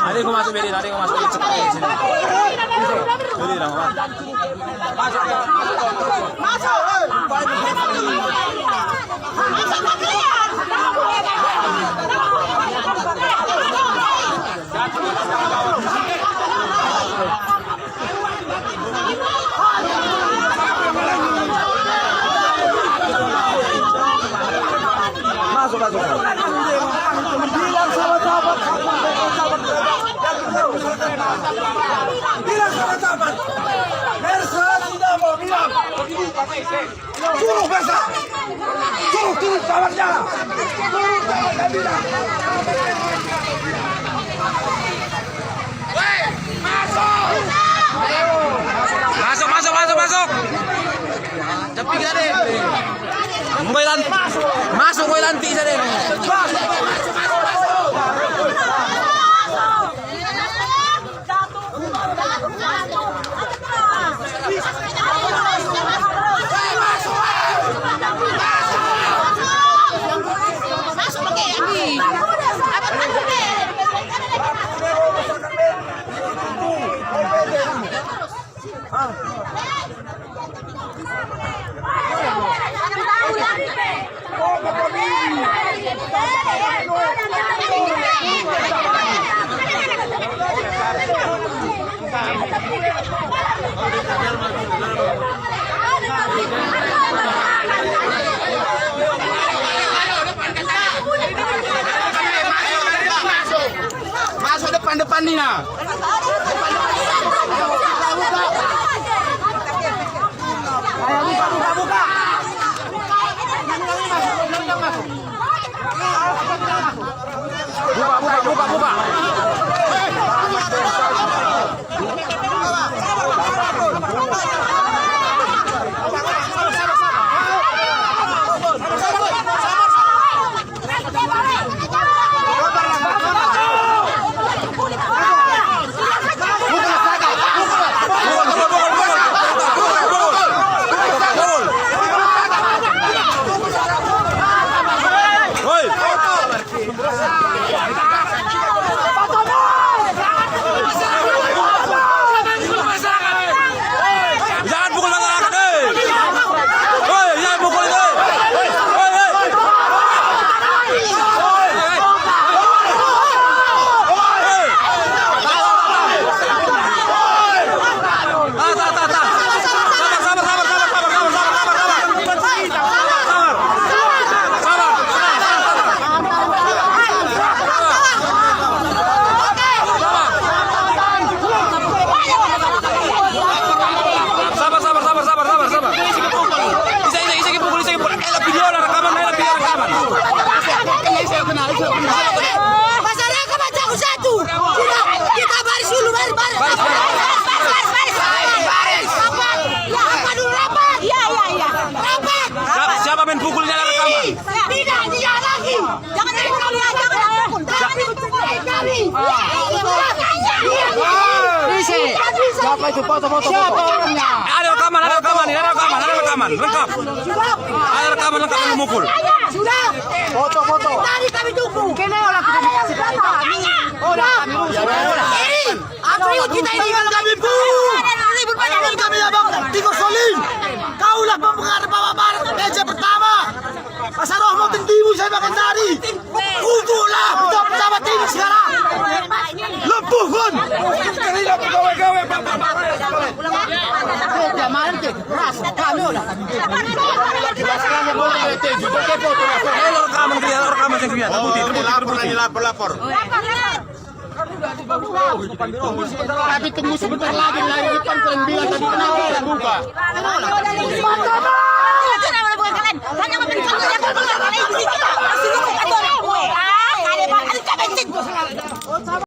Tadi aku masuk beri, tadi aku masuk cepat di sini. Beri lah, masuk. Masuk. Bilang sahabat-sahabat. Bilang sahabat-sahabat. Mersa tidak mau bilang. Suruh Mersa. Suruh sahabatnya. Sahabatnya bilang. Masuk. Cepat kita deh. Masuk boy lanti saya deh. Masuk depan nih nah. Buka. Masyarakat baca satu. Kita baris dulu, baris. Apa dulu rapat? Iya. Rapat. Siapa main pukulnya ada rekaman? Tidak lagi. Jangan pukul. Siapa itu foto? Siapa orangnya? Ada rekaman. Lengkap. Ada rekaman lengkap yang memukul. Sudah. Foto. Tadi kami tunggu. Kena orang kita dikasih data. Aku kita ini kami libur panjang Kami abang Tigo Solin. Kaulah pempengaruh Bawa Barat meja pertama. Pasar Rohmo tinggimu saya makan tadi. Kutulah bersama tim sekarang. Lempuh pun. Gawe. Kami udah. Lapor. Tapi tunggu sebentar lagi di depan kalian bilang tadi kenapa buka.